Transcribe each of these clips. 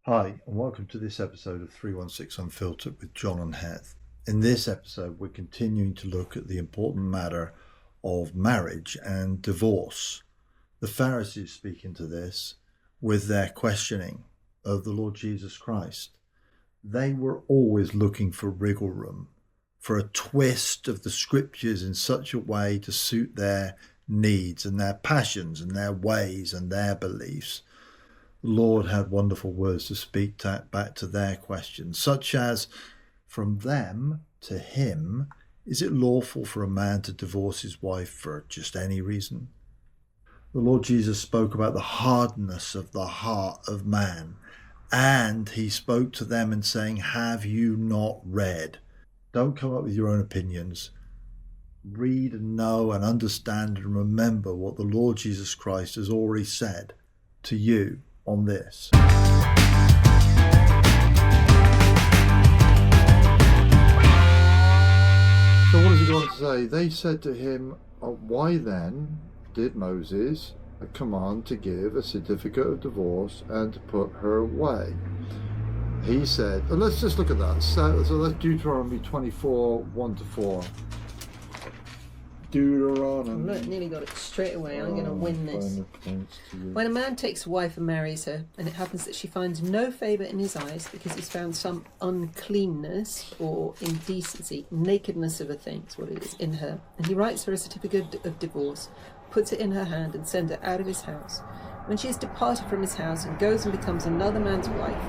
Hi, and welcome to this episode of 316 Unfiltered with John and Heath. In this episode, we're continuing to look at the important matter of marriage and divorce. The Pharisees speak into this with their questioning of the Lord Jesus Christ. They were always looking for wriggle room, for a twist of the scriptures in such a way to suit their needs and their passions and their ways and their beliefs. The Lord had wonderful words to speak back to their questions, such as, from them to him, is it lawful for a man to divorce his wife for just any reason? The Lord Jesus spoke about the hardness of the heart of man, and he spoke to them in saying, have you not read? Don't come up with your own opinions. Read and know and understand and remember what the Lord Jesus Christ has already said to you on this. So what does he go on to say? They said to him, why then did Moses command to give a certificate of divorce and to put her away? He said, let's just look at that. So that's Deuteronomy 24, 1-4. Deuteronomy. Look, nearly got it straight away. I'm going to win this. When a man takes a wife and marries her, and it happens that she finds no favour in his eyes because he's found some uncleanness or indecency, nakedness of a thing, is what it is, in her, and he writes her a certificate of divorce, puts it in her hand and sends her out of his house. When she has departed from his house and goes and becomes another man's wife,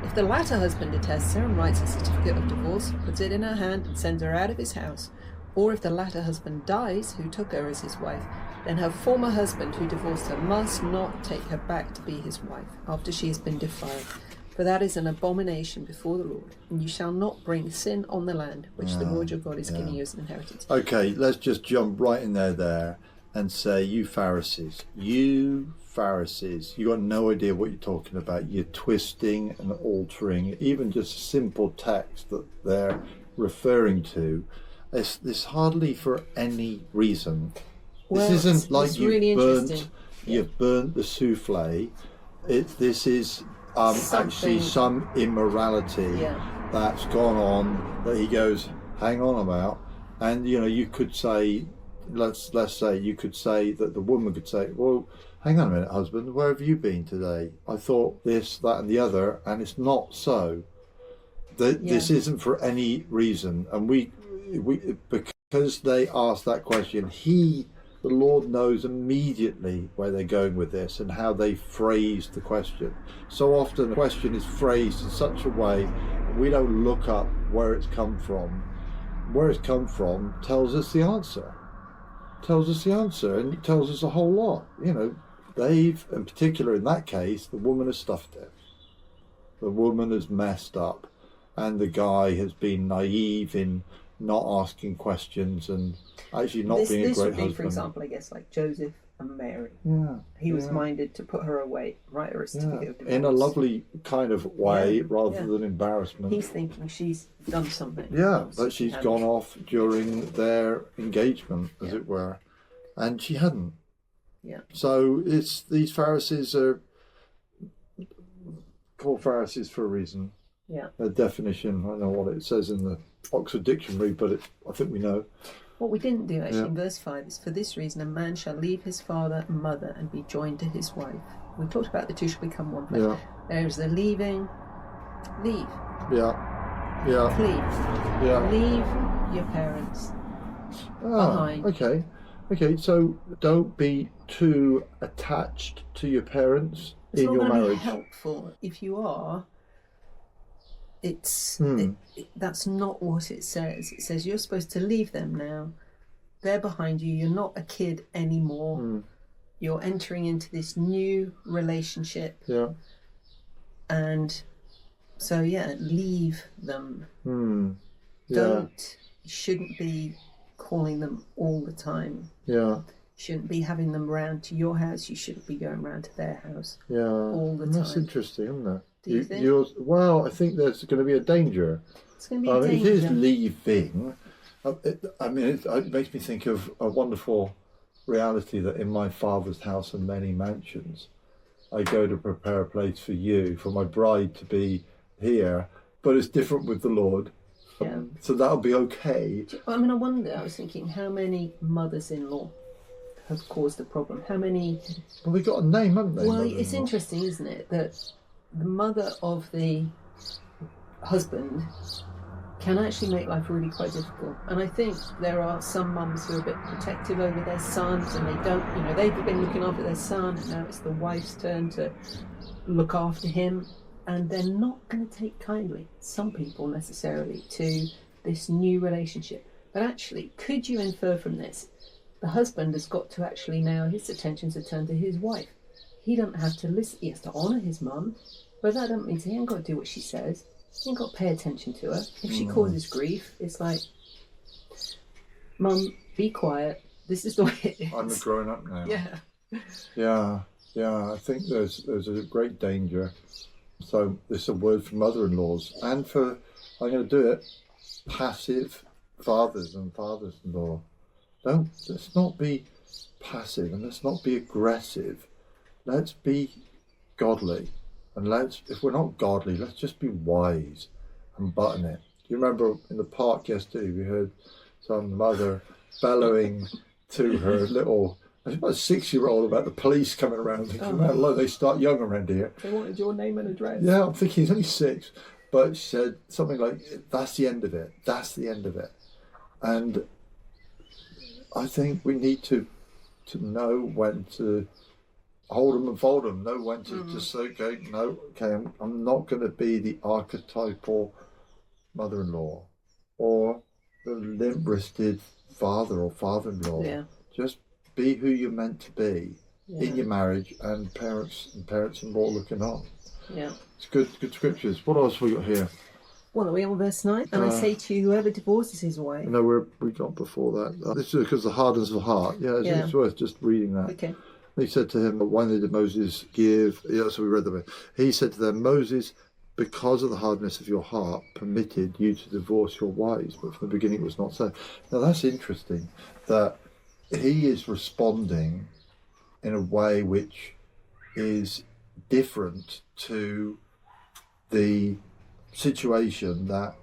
if the latter husband detests her and writes a certificate of divorce, puts it in her hand and sends her out of his house, or if the latter husband dies, who took her as his wife, then her former husband who divorced her must not take her back to be his wife after she has been defiled. For that is an abomination before the Lord, and you shall not bring sin on the land, which the Lord your God is giving you as an inheritance. Okay, let's just jump right in there and say, you Pharisees, you got no idea what you're talking about. You're twisting and altering even just a simple text that they're referring to. This hardly for any reason. Well, this isn't like you've burnt the souffle. This is actually some immorality that's gone on that he goes, hang on about. And you could say, let's say you could say that the woman could say, well, hang on a minute, husband, where have you been today? I thought this, that, and the other, and it's not so. This isn't for any reason, and we because they asked that question, the Lord knows immediately where they're going with this and how they phrased the question. So often the question is phrased in such a way we don't look up where it's come from. Where it's come from tells us the answer. And it tells us a whole lot. They've, in particular in that case, the woman has stuffed it. The woman has messed up, and the guy has been naive in not asking questions and actually not being a great husband. This would be, for example, I guess, like Joseph and Mary. He was minded to put her away, write her a certificate of divorce. In a lovely kind of way, rather than embarrassment. He's thinking she's done something. But she's gone off during their engagement, as it were, and she hadn't. So these Pharisees are called Pharisees for a reason. A definition, I don't know what it says in the Oxford Dictionary, but I think we know. What we didn't do actually in verse 5 is, for this reason a man shall leave his father and mother and be joined to his wife. We talked about the two shall become one flesh. There's the leaving. Leave. Leave. Leave your parents behind. Okay, so don't be too attached to your parents in your marriage. It's not going to be helpful. If you are, that's not what it says. It says you're supposed to leave them now. They're behind you. You're not a kid anymore. You're entering into this new relationship. And so leave them. You shouldn't be calling them all the time. You shouldn't be having them round to your house. You shouldn't be going round to their house all the time. That's interesting, isn't it? Do you think? Well, I think there's going to be a danger. It's going to be a danger. It is leaving. It makes me think of a wonderful reality that in my father's house are many mansions. I go to prepare a place for you, for my bride to be here, but it's different with the Lord. Yeah. So that'll be okay. I mean, I was thinking, how many mothers-in-law have caused the problem? How many? Well, they got a name, haven't they? Well, it's interesting, isn't it, that the mother of the husband can actually make life really quite difficult. And I think there are some mums who are a bit protective over their sons, and they don't, they've been looking after their son, and now it's the wife's turn to look after him. And they're not going to take kindly, some people necessarily, to this new relationship. But actually, could you infer from this, the husband has got to actually now, his attentions are turned to his wife. He doesn't have to listen, he has to honour his mum, but that doesn't mean he ain't got to do what she says. He ain't got to pay attention to her. If she causes grief, it's like, Mum, be quiet, this is the way it is. I'm a grown up now. Yeah. Yeah, I think there's a great danger. So this is a word for mother-in-laws, and for, I'm going to do it, passive fathers and fathers-in-law. Let's not be passive, and let's not be aggressive. Let's be godly, and if we're not godly, let's just be wise and button it. Do you remember in the park yesterday, we heard some mother bellowing to her little, I was about a 6-year-old, about the police coming around. Thinking, oh, they start young around here. They wanted your name and address. Yeah, I'm thinking he's only 6. But she said something like, that's the end of it. That's the end of it. And I think we need to know when to hold them and fold them. Know when to just say, I'm not going to be the archetypal mother-in-law or the limp-wristed father or father-in-law. Yeah. Just be who you're meant to be in your marriage, and parents-in-law looking on. Yeah. It's good scriptures. What else have we got here? Well, are we on verse 9? And I say to you, whoever divorces his wife. No, we got before that. This is because the hardness of the heart. It's worth just reading that. Okay. He said to him, why did Moses give? Yeah, so we read that. He said to them, Moses, because of the hardness of your heart, permitted you to divorce your wives, but from the beginning it was not so. Now that's interesting, that he is responding in a way which is different to the situation that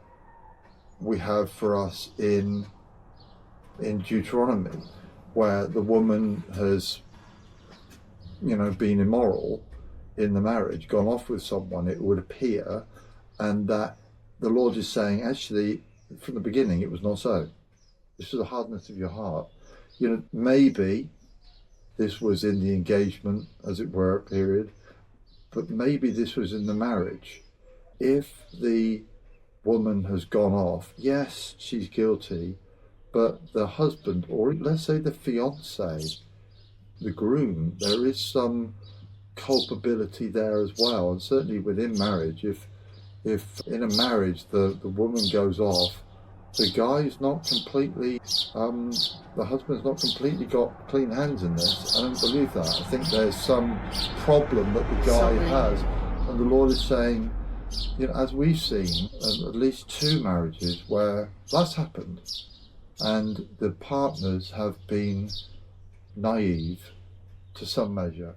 we have for us in Deuteronomy, where the woman has been immoral in the marriage, gone off with someone, it would appear, and that the Lord is saying, actually, from the beginning it was not so. This is the hardness of your heart. Maybe this was in the engagement, as it were, period, but maybe this was in the marriage. If the woman has gone off, yes, she's guilty, but the husband, or let's say the fiancé, the groom, there is some culpability there as well. And certainly within marriage, if in a marriage the woman goes off, the guy's not completely, the husband's not completely got clean hands in this. I don't believe that. I think there's some problem that the guy has. And the Lord is saying, as we've seen, at least 2 marriages where that's happened, and the partners have been naive to some measure.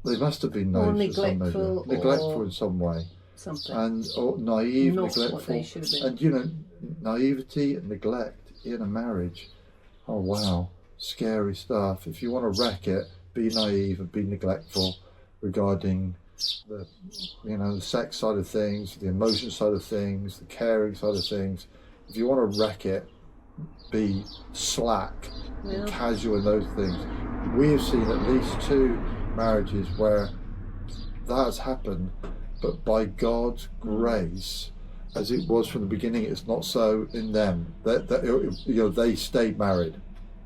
They must have been naive to some measure. Neglectful in some way. Something. Or naive, not neglectful. What they should have been. And naivety and neglect in a marriage. Oh wow, scary stuff. If you want to wreck it, be naive and be neglectful regarding the sex side of things, the emotion side of things, the caring side of things. If you want to wreck it, be slack and casual in those things. We have seen at least 2 marriages where that has happened, but by God's grace, as it was from the beginning, it's not so in them. They stayed married.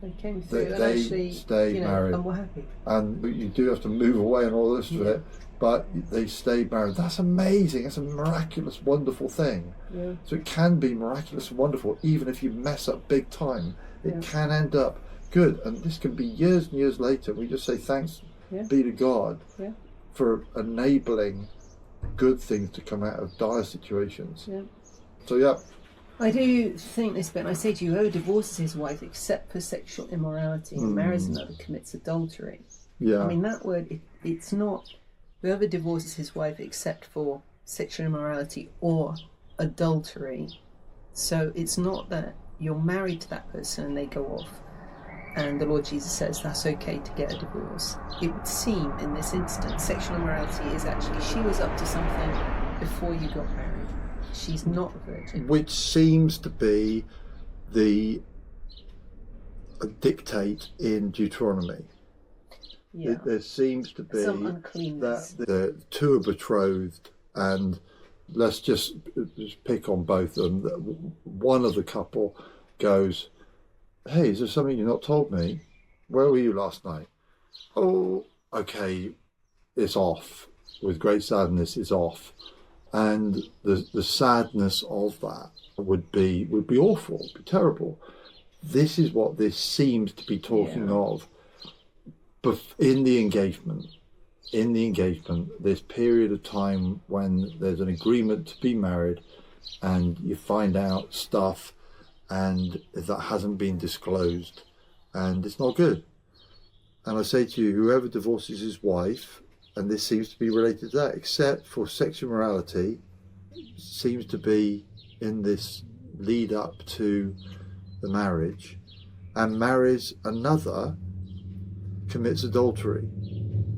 They came through and they actually stayed married, and were happy. And you do have to move away and all this of it, but they stayed married. That's amazing. It's a miraculous, wonderful thing. Yeah. So it can be miraculous and wonderful, even if you mess up big time. It can end up good, and this can be years and years later. We just say thanks be to God for enabling good things to come out of dire situations. Yeah. So I do think this bit. I say to you, whoever divorces his wife except for sexual immorality and marries another commits adultery. Yeah. I mean, that word, it's not whoever divorces his wife except for sexual immorality or adultery. So it's not that you're married to that person and they go off and the Lord Jesus says that's okay to get a divorce. It would seem in this instance sexual immorality is actually she was up to something before you got married. She's not a virgin. Which seems to be the dictate in Deuteronomy. Yeah. There seems to be some uncleanness. That the two are betrothed, and let's just pick on both of them. One of the couple goes, "Hey, is there something you've not told me? Where were you last night?" "Oh, okay, it's off." With great sadness, it's off. And the sadness of that would be awful, would be terrible. This is what this seems to be talking of. But in the engagement, this period of time when there's an agreement to be married and you find out stuff and that hasn't been disclosed, and it's not good. And I say to you, whoever divorces his wife, and this seems to be related to that, except for sexual immorality, seems to be in this lead up to the marriage, and marries another, commits adultery.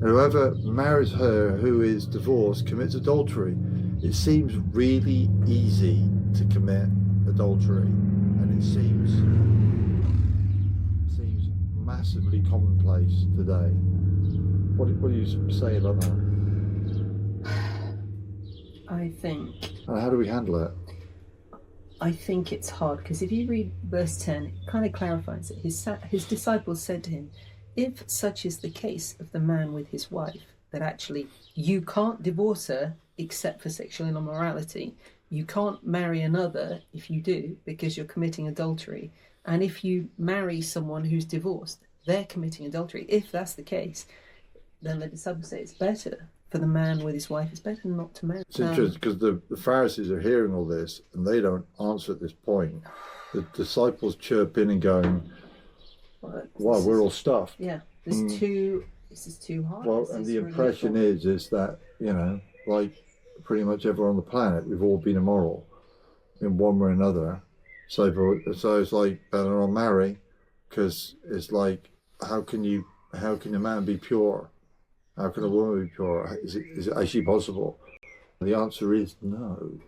And whoever marries her who is divorced commits adultery. It seems really easy to commit adultery, and it seems massively commonplace today. What do you say about that? I think. And how do we handle it? I think it's hard because if you read verse 10, it kind of clarifies it. His disciples said to him, "If such is the case of the man with his wife, that actually you can't divorce her except for sexual immorality. You can't marry another if you do because you're committing adultery. And if you marry someone who's divorced, they're committing adultery. If that's the case, then the disciples say it's better for the man with his wife. It's better not to marry." It's interesting because the Pharisees are hearing all this and they don't answer at this point. The disciples chirp in and going, "Wow, we're all stuffed." Yeah, this is too hard. Well, and the impression is that, like pretty much everyone on the planet, we've all been immoral in one way or another. So it's like better not marry, because it's like, how can a man be pure? How can a woman be pure? Is it actually possible? The answer is no.